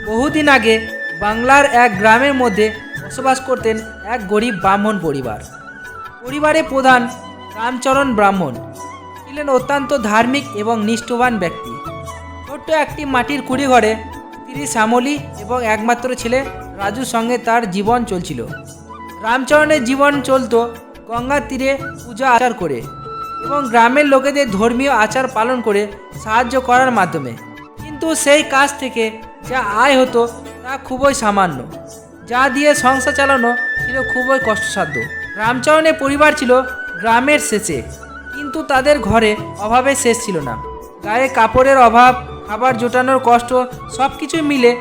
বহুদিন আগে বাংলার এক গ্রামের মধ্যে বসবাস করতেন এক গরিব ব্রাহ্মণ পরিবার। পরিবারের প্রধান রামচরণ ব্রাহ্মণ ছিলেন অত্যন্ত ধার্মিক এবং নিষ্ঠবান ব্যক্তি। ছোট্ট একটি মাটির কুড়ি ঘরে স্ত্রী শ্যামলী এবং একমাত্র ছেলে রাজুর সঙ্গে তার জীবন চলছিল। রামচরণের জীবন চলত গঙ্গার তীরে পূজা আচার করে এবং গ্রামের লোকেদের ধর্মীয় আচার পালন করে সাহায্য করার মাধ্যমে। কিন্তু সেই কাজ থেকে যা আয় হতো তা খুবই সামান্য, যা দিয়ে সংসার চালানো ছিল খুবই কষ্টসাধ্য। রামচরণের পরিবার ছিল গ্রামের শেষে, কিন্তু তাদের ঘরে অভাবে শেষ ছিল না। গায়ে কাপড়ের অভাব, খাবার জোটানোর কষ্ট, সব কিছু মিলে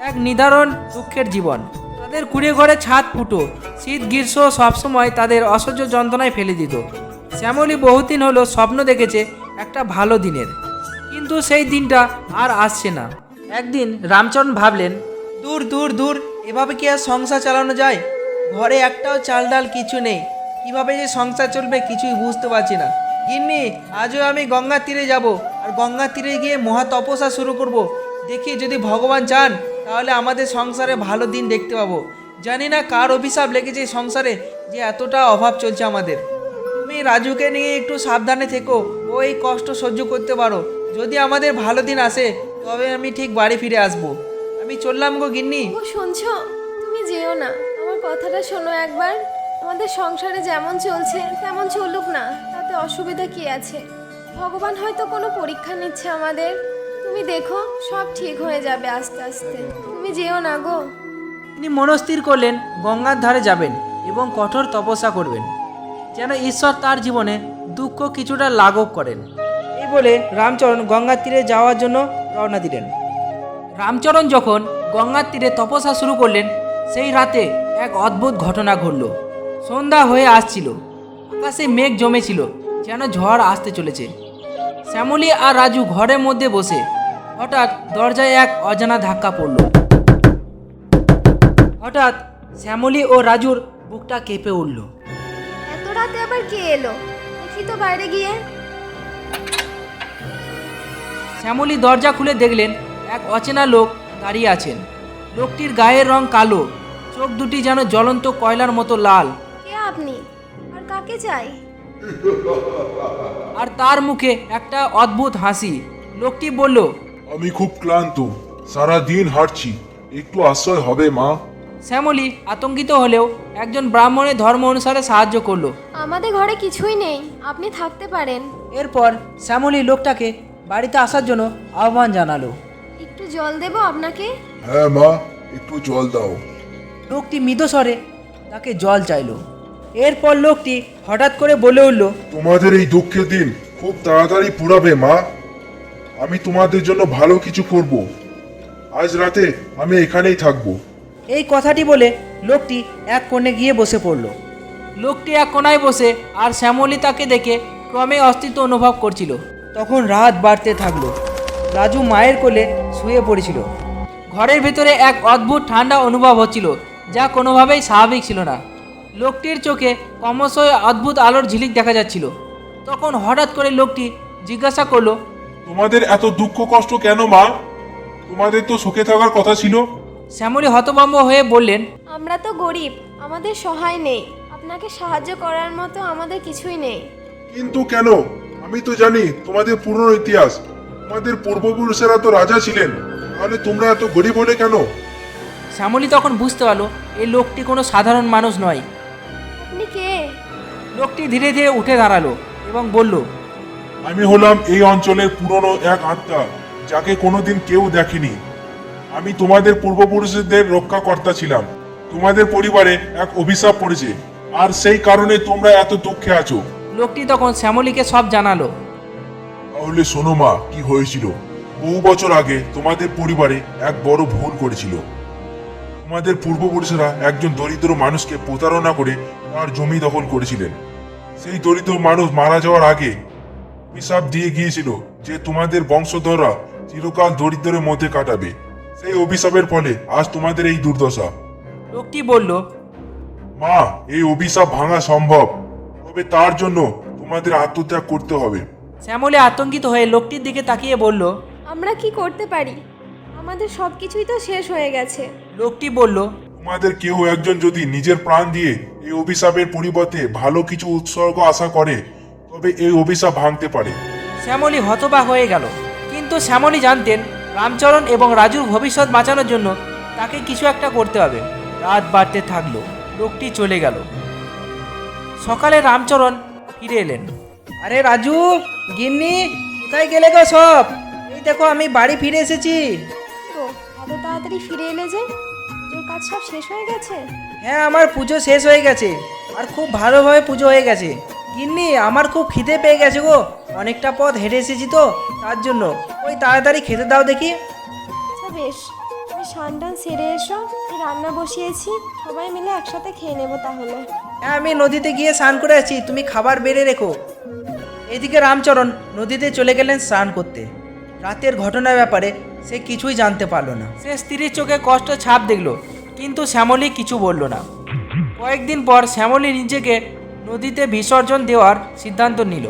এক নিদারুণ দুঃখের জীবন। তাদের কুড়ে ঘরে ছাদ ফুটো, শীত গ্রীষ্ম সবসময় তাদের অসহ্য যন্ত্রণায় ফেলে দিত। শ্যামলী বহুদিন হলো স্বপ্ন দেখেছে একটা ভালো দিনের, কিন্তু সেই দিনটা আর আসছে না। একদিন রামচরণ ভাবলেন, দূর দূর দূর, এভাবে কি আর সংসার চালানো যায়? ঘরে একটাও চাল ডাল কিছু নেই, কিভাবে যে সংসার চলবে কিছুই বুঝতে পারছি না। গিন্নি, আজও আমি গঙ্গার তীরে যাব, আর গঙ্গার তীরে গিয়ে মহা তপস্যা শুরু করব। দেখি যদি ভগবান চান তাহলে আমাদের সংসারে ভালো দিন দেখতে পাবো। জানি না কার অভিশাপ লেগেছে এই সংসারে যে এতটা অভাব চলছে আমাদের। তুমি রাজুকে নিয়ে একটু সাবধানে থেকো, ও এই কষ্ট সহ্য করতে পারো। যদি আমাদের ভালো দিন আসে তবে আমি ঠিক বাড়ি ফিরে আসবো। আমি চললাম গো গিন্নি। ও শুনছো? তুমি যেও না, আমার কথাটা শোনো একবার। আমাদের সংসারে যেমন চলছে তেমন চলুক না, তাতে অসুবিধা কি আছে? ভগবান হয়তো কোনো পরীক্ষা নিচ্ছে আমাদের। তুমি দেখো, সব ঠিক হয়ে যাবে আস্তে আস্তে। তুমি যেও না গো। তিনি মনস্থির করলেন গঙ্গার ধারে যাবেন এবং কঠোর তপস্যা করবেন, যেন ঈশ্বর তার জীবনে দুঃখ কিছুটা লাঘব করেন। এই বলে রামচরণ গঙ্গার তীরে যাওয়ার জন্য রওনা দিলেন। রামচরণ যখন গঙ্গার তীরে তপস্যা শুরু করলেন, সেই রাতে এক অদ্ভুত ঘটনা ঘটল। সন্ধ্যা হয়ে আসছিল, আকাশে মেঘ জমেছিল, যেন ঝড় আসতে চলেছে। শ্যামলী আর রাজু ঘরের মধ্যে বসে, হঠাৎ দরজায় এক অজানা ধাক্কা পড়ল। হঠাৎ শ্যামলী ও রাজুর বুকটা কেঁপে উঠল। এত রাতে আবার কে এলো? দেখি তো বাইরে গিয়ে। শ্যামলী দরজা খুলে দেখলেন এক অচেনা লোক দাঁড়িয়ে আছেন। লোকটির গায়ের রং কালো, চোখ দুটি যেন জ্বলন্ত কয়লার মতো লাল, কে আপনি? আর কাকে চাই? আর তার মুখে একটা অদ্ভুত হাসি। লোকটি বলল, আমি খুব ক্লান্ত, সারা দিন হাঁটছি, একটু আশ্রয় হবে মা? শ্যামলী আতঙ্কিত হলেও একজন ব্রাহ্মণের ধর্ম অনুসারে সাহায্য করলো। আমাদের ঘরে কিছুই নেই, আপনি থাকতে পারেন। এরপর শ্যামলী লোকটাকে বাড়িতে আসার জন্য আহ্বান জানালো। একটু জল দেবো আপনাকে? হ্যাঁ মা, একটু জল দাও। লোকটি মৃদুস্বরে তাকে জল চাইলো। এরপর লোকটি হঠাৎ করে বলে উঠল, তোমাদের এই দুঃখের দিন খুব তাড়াতাড়ি পুরাবে মা। আমি তোমাদের জন্য ভালো কিছু করব। আজ রাতে আমি এখানেই থাকবো। এই কথাটি বলে লোকটি এক কোণে গিয়ে বসে পড়ল। লোকটি এক কোণায় বসে আর শ্যামলী তাকে দেখে ক্রমে অস্তিত্ব অনুভব করছিল। তখন রাত বাড়তে থাকলো। রাজু মায়ের কোলে শুয়ে পড়েছিল। ঘরের ভেতরে এক অদ্ভুত ঠান্ডা অনুভব হচ্ছিল, যা কোনোভাবেই স্বাভাবিক ছিল না। লোকটির চোখে ক্রমশই অদ্ভুত আলোর ঝিলিক দেখা যাচ্ছিল। তখন হঠাৎ করে লোকটি জিজ্ঞাসা করলো, তোমাদের এত দুঃখ কষ্ট কেন মা? তোমাদের তো সুখে থাকার কথা ছিল। শ্যামলী হতভম্ব হয়ে বললেন, আমরা তো গরিব, আমাদের সহায় নেই। আপনাকে সাহায্য করার মতো আমাদের কিছুই নেই। কিন্তু কেন? আমি তো জানি তোমাদের পুরনো ইতিহাস। তোমাদের পূর্বপুরুষেরা তো রাজা ছিলেন, তাহলে তোমরা এত গরিব হলে কেন? শ্যামলী তখন বুঝতে পারলো এই লোকটি কোনো সাধারণ মানুষ নয়। আপনি কে? লোকটি ধীরে ধীরে উঠে দাঁড়ালো এবং বলল, আমি হলাম এই অঞ্চলের পুরনো এক আত্মা, যাকে কোনোদিন কেউ দেখেনি। আমি তোমাদের পূর্বপুরুষদের রক্ষাকর্তা ছিলাম। তোমাদের পরিবারে এক অভিশাপ পড়েছে, আর সেই কারণে তোমরা এত দুঃখে আছো। লোকটি তখন শ্যামলীকে সব জানালো। তাহলে শোনো মা, কি হয়েছিল। বহু বছর আগে তোমাদের পরিবারে এক বড় ভুল করেছিল। তোমাদের পূর্বপুরুষরা একজন দরিদ্র মানুষকে প্রতারণা করে তার জমি দখল করেছিলেন। সেই দরিদ্র মানুষ মারা যাওয়ার আগে অভিশাপ দিয়ে গিয়েছিল যে তোমাদের বংশধররা চিরকাল দরিদ্রের মধ্যে কাটাবে। সেই অভিশাপের ফলে আজ তোমাদের এই দুর্দশা। লোকটি বলল, মা, এই অভিশাপ ভাঙা সম্ভব, তবে তার জন্য তোমাদের আত্মত্যাগ করতে হবে। শ্যামলী আতঙ্কিত হয়ে লোকটির দিকে তাকিয়ে বলল, আমরা কি করতে পারি? আমাদের সব কিছুই তো শেষ হয়ে গেছে। লোকটি বলল, তোমাদের কেউ একজন যদি নিজের প্রাণ দিয়ে এই অভিশাপের পরিবর্তে ভালো কিছু উৎসর্গ আশা করে তবে এই অভিশাপ ভাঙতে পারে। শ্যামলী হতবাক হয়ে গেল। কিন্তু শ্যামলী জানতেন রামচরণ এবং রাজুর ভবিষ্যৎ বাঁচানোর জন্য তাকে কিছু একটা করতে হবে। রাত বাড়তে থাকলো, লোকটি চলে গেল। সকালে রামচরণ ফিরে এলেন। আরে রাজু, গিন্নি, কোথায় গেলে গো সব? এই দেখো আমি বাড়ি ফিরে এসেছি। তো এত তাড়াতাড়ি ফিরে এলে যে? পুজোর কাজ সব শেষ হয়ে গেছে? হ্যাঁ, আমার পুজো শেষ হয়ে গেছে, আর খুব ভালোভাবে পুজো হয়ে গেছে। গিন্নি, আমার খুব খিদে পেয়ে গেছে গো, অনেকটা পথ হেঁটে এসেছি তো তার জন্য। ওই তাড়াতাড়ি খেতে দাও দেখি। আচ্ছা বেশ, তুমি স্নান টান সেরে এসো, আমি রান্না বসিয়েছি, সবাই মিলে একসাথে খেয়ে নেবো তাহলে। হ্যাঁ, আমি নদীতে গিয়ে স্নান করে আছি, তুমি খাবার বেড়ে রেখো। এদিকে রামচরণ নদীতে চলে গেলেন স্নান করতে। রাতের ঘটনার ব্যাপারে সে কিছুই জানতে পারলো না। সে স্ত্রীর চোখে কষ্ট ছাপ দেখলো, কিন্তু শ্যামলী কিছু বলল না। কয়েকদিন পর শ্যামলী নিজেকে নদীতে বিসর্জন দেওয়ার সিদ্ধান্ত নিল,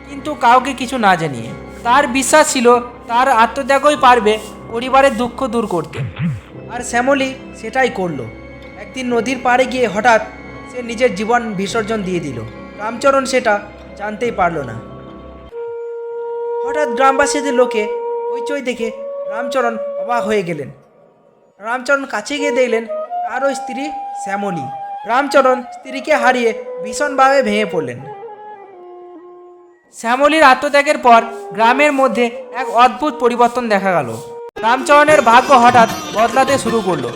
কিন্তু কাউকে কিছু না জানিয়ে। তার বিশ্বাস ছিল তার আত্মত্যাগই পারবে পরিবারের দুঃখ দূর করতে, আর শ্যামলী সেটাই করলো। একদিন নদীর পাড়ে গিয়ে হঠাৎ সে নিজের জীবন বিসর্জন দিয়ে দিল। রামচরণ সেটা জানতেই পারল না। হঠাৎ গ্রামবাসীদের লোকে হইচই দেখে রামচরণ অবাক হয়ে গেলেন। রামচরণ কাছে গিয়ে দেখলেন তারও স্ত্রী শ্যামলী। রামচরণ স্ত্রীকে হারিয়ে ভীষণভাবে ভেঙে পড়লেন। শ্যামলীর আত্মত্যাগের পর গ্রামের মধ্যে এক অদ্ভুত পরিবর্তন দেখা গেল। রামচরণের ভাগ্য হঠাৎ বদলাতে শুরু করলো।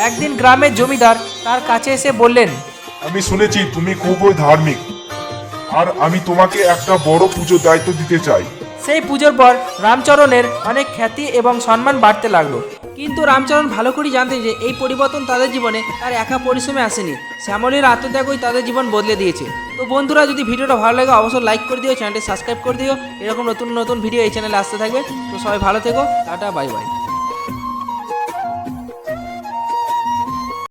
একদিন গ্রামের জমিদার তার কাছে এসে বললেন, আমি শুনেছি তুমি খুবই ধার্মিক, আর আমি তোমাকে একটা বড় পুজোর দায়িত্ব দিতে চাই। সেই পুজোর পর রামচরণের অনেক খ্যাতি এবং সম্মান বাড়তে লাগলো। কিন্তু রামচরণ ভালো করে জানতেন যে এই পরিবর্তন তাদের জীবনে তার একা পরিশ্রমে আসেনি, শ্যামলীর আত্মত্যাগই তাদের জীবন বদলে দিয়েছে। তো বন্ধুরা, যদি ভিডিওটা ভালো লাগে অবশ্যই লাইক করে দিও, চ্যানেলটি সাবস্ক্রাইব করে দিও। এরকম নতুন নতুন ভিডিও এই চ্যানেলে আসতে থাকবে। তো সবাই ভালো থেকো, টাটা, বাই বাই।